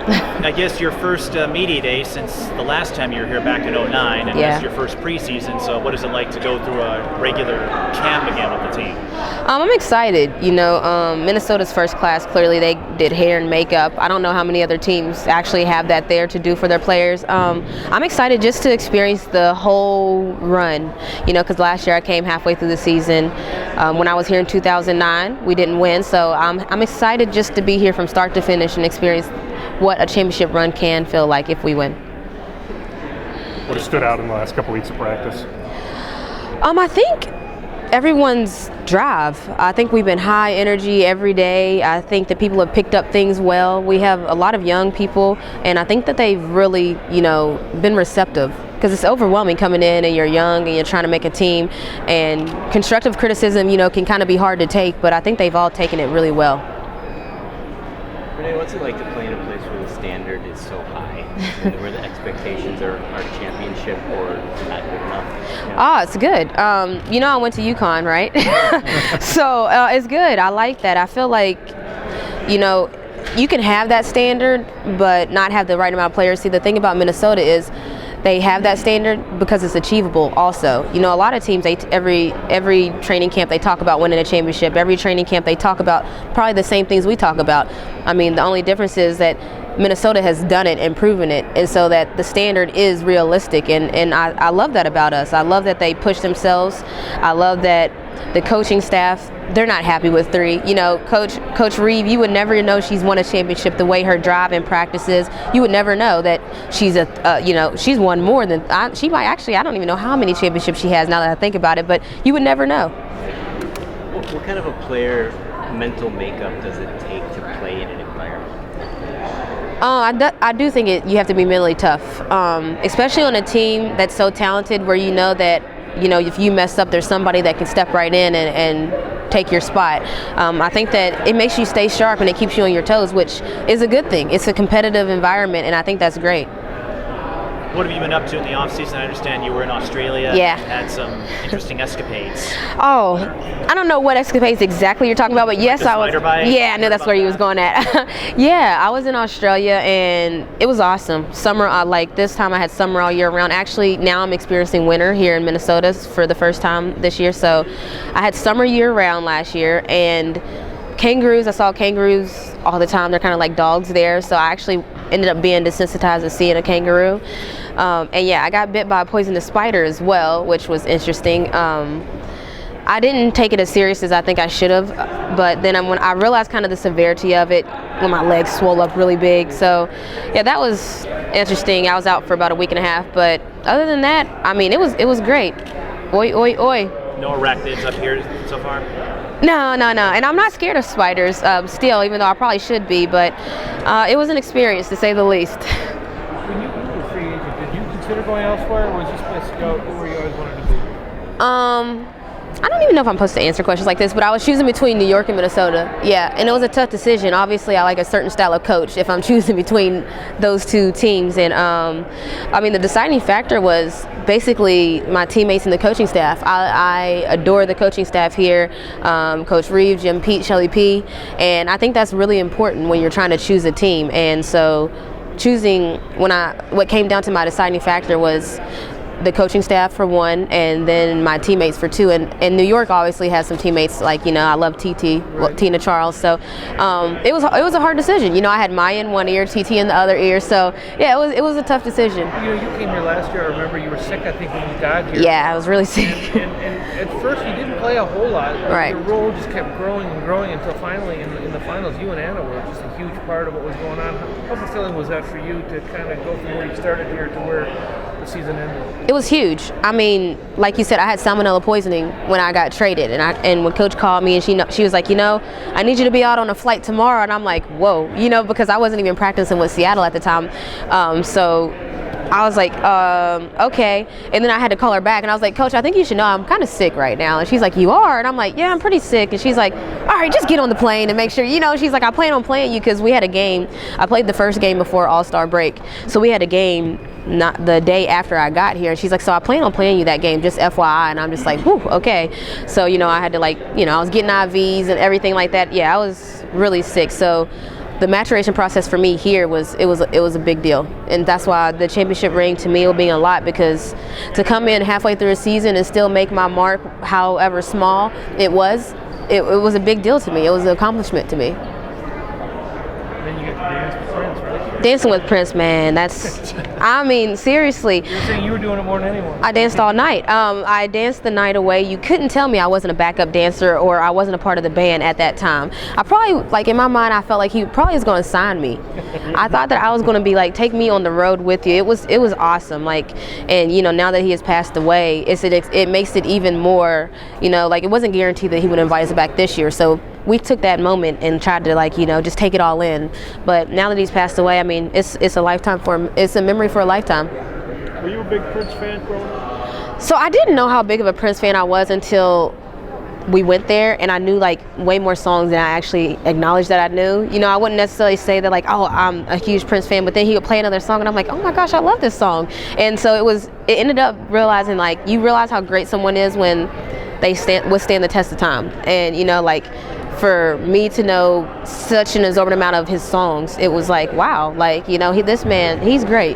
I guess your first media day since the last time you were here back in '09, and it's your first preseason. So what is it like to go through a regular camp again with the team? I'm excited. Minnesota's first class, clearly they did hair and makeup. I don't know how many other teams actually have that there to do for their players. I'm excited just to experience the whole run, because last year I came halfway through the season. When I was here in 2009, we didn't win, so I'm excited just to be here from start to finish and experience what a championship run can feel like if we win. What has stood out in the last couple weeks of practice? I think everyone's drive. I think we've been high energy every day. I think that people have picked up things well. We have a lot of young people, and I think that they've really, been receptive, because it's overwhelming coming in and you're young and you're trying to make a team, and constructive criticism, can kind of be hard to take, but I think they've all taken it really well. Renee, what's it like to play in a place where the standard is so high, and where the expectations are championship or not good enough? It's good. I went to UConn, right? So it's good. I like that. I feel like, you can have that standard, but not have the right amount of players. See, the thing about Minnesota is they have that standard because it's achievable also. A lot of teams, every training camp they talk about winning a championship. Every training camp they talk about probably the same things we talk about. I mean, the only difference is that Minnesota has done it and proven it, and so that the standard is realistic, and I love that about us. I love that they push themselves. I love that the coaching staff, they're not happy with 3. Coach Reeve, you would never know she's won a championship the way her drive and practices. You would never know that she's she's won more than she might actually. I don't even know how many championships she has now that I think about it, but you would never know. What kind of a player mental makeup does it take to play in an environment? I do think you have to be mentally tough, especially on a team that's so talented, where that if you mess up, there's somebody that can step right in and take your spot. I think that it makes you stay sharp and it keeps you on your toes, which is a good thing. It's a competitive environment, and I think that's great. What have you been up to in the off-season? I understand you were in Australia. Yeah. And had some interesting escapades. Oh, I don't know what escapades exactly you're talking about, but yes, I was. Yeah, I know that's where you was going at. Yeah, I was in Australia, and it was awesome. Summer, this time I had summer all year round. Actually, now I'm experiencing winter here in Minnesota for the first time this year. So I had summer year round last year, and kangaroos, I saw kangaroos all the time. They're kind of like dogs there, so I actually ended up being desensitized to seeing a kangaroo. And yeah, I got bit by a poisonous spider as well, which was interesting. I didn't take it as serious as I think I should have, but then when I realized kind of the severity of it, when my legs swelled up really big. So yeah, that was interesting. I was out for about a week and a half, but other than that, I mean, it was great. Oi, oi, oi. No arachnids up here so far? No. And I'm not scared of spiders still, even though I probably should be, but it was an experience to say the least. When you were a free agent, did you consider going elsewhere, or was this place where you always wanted to be? I don't even know if I'm supposed to answer questions like this, but I was choosing between New York and Minnesota. Yeah, and it was a tough decision. Obviously, I like a certain style of coach if I'm choosing between those two teams. And I mean, the deciding factor was basically my teammates and the coaching staff. I adore the coaching staff here, Coach Reeve, Jim Pete, Shelly P. And I think that's really important when you're trying to choose a team. And so what came down to my deciding factor was the coaching staff for one, and then my teammates for two. And New York obviously has some teammates like, I love TT, Tina Charles. So it was a hard decision. I had Maya in one ear, TT in the other ear. So yeah, it was a tough decision. You came here last year. I remember you were sick, I think, when you got here. Yeah, I was really sick. And at first you didn't play a whole lot. Right. Your role just kept growing and growing until finally in the finals, you and Anna were just a huge part of what was going on. How fulfilling was that for you to kind of go from where you started here to where the season ended? It was huge. I mean, like you said, I had salmonella poisoning when I got traded, and when Coach called me and she was like, I need you to be out on a flight tomorrow, and I'm like, whoa, because I wasn't even practicing with Seattle at the time, so I was like, okay. And then I had to call her back, and I was like, Coach, I think you should know I'm kind of sick right now. And she's like, you are? And I'm like, yeah, I'm pretty sick. And she's like, all right, just get on the plane and make sure, she's like, I plan on playing you because we had a game. I played the first game before All-Star break. So we had a game not the day after I got here. And she's like, so I plan on playing you that game, just FYI. And I'm just like, whew, okay. So, I had to I was getting IVs and everything like that. Yeah, I was really sick. So the maturation process for me here was a big deal, and that's why the championship ring to me will mean a lot, because to come in halfway through a season and still make my mark, however small it was a big deal to me. It was an accomplishment to me. Then you get to dance with Prince, right? Dancing with Prince, man, that's, I mean, seriously. You were saying you were doing it more than anyone. I danced all night. I danced the night away. You couldn't tell me I wasn't a backup dancer or I wasn't a part of the band at that time. I probably, like in my mind, I felt like he probably was going to sign me. I thought that I was going to be like, take me on the road with you. It was awesome. Like, and you know, now that he has passed away, it makes it even more, you know, like it wasn't guaranteed that he would invite us back this year. So we took that moment and tried to, like, you know, just take it all in. But now that he's passed away, I mean, it's a lifetime for him. It's a memory for a lifetime. Were you a big Prince fan growing up? So I didn't know how big of a Prince fan I was until we went there, and I knew like way more songs than I actually acknowledged that I knew. You know, I wouldn't necessarily say that like, oh, I'm a huge Prince fan, but then he would play another song and I'm like, oh my gosh, I love this song. And so it ended up realizing, like, you realize how great someone is when they withstand the test of time. And you know, like, for me to know such an exorbitant amount of his songs, it was like, wow, like, you know, this man, he's great.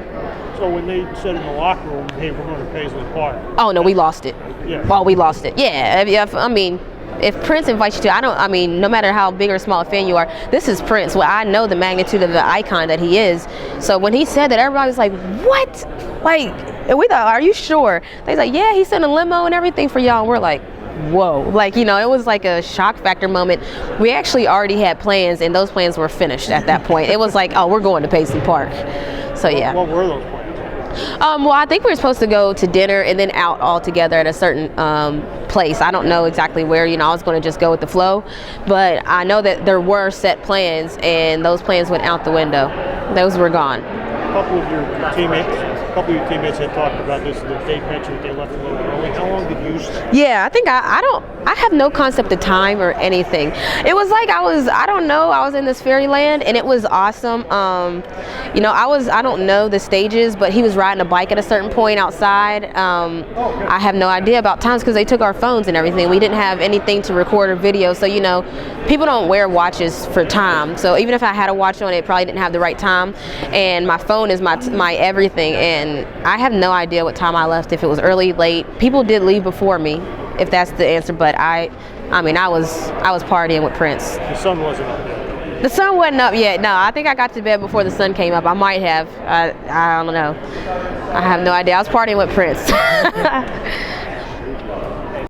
So when they said in the locker room, hey, we're going to Paisley Park. Oh no, we lost it. Yeah. Oh, we lost it. Yeah. I mean, if Prince invites you to, I mean, no matter how big or small a fan you are, this is Prince. Well, I know the magnitude of the icon that he is. So when he said that, everybody was like, what? Like, and we thought, are you sure? They was like, yeah, he sent a limo and everything for y'all. And we're like, whoa. Like, you know, it was like a shock factor moment. We actually already had plans, and those plans were finished at that point. It was like, oh, we're going to Paisley Park. So yeah. What were those plans? Well, I think we were supposed to go to dinner and then out all together at a certain place. I don't know exactly where. You know, I was going to just go with the flow, but I know that there were set plans, and those plans went out the window. Those were gone. A couple of your teammates had talked about this, that they mentioned that they left a little early. How long did you stay? Yeah, I think I have no concept of time or anything. It was like I was in this fairyland, and it was awesome. You know, I don't know the stages, but he was riding a bike at a certain point outside. I have no idea about times because they took our phones and everything. We didn't have anything to record or video, so you know, people don't wear watches for time. So even if I had a watch on, it probably didn't have the right time. And my phone is my everything, and I have no idea what time I left, if it was early, late. People did leave before me, if that's the answer, but I mean, I was partying with Prince. The sun wasn't up yet. The sun wasn't up yet. No, I think I got to bed before the sun came up. I might have. I don't know. I have no idea. I was partying with Prince.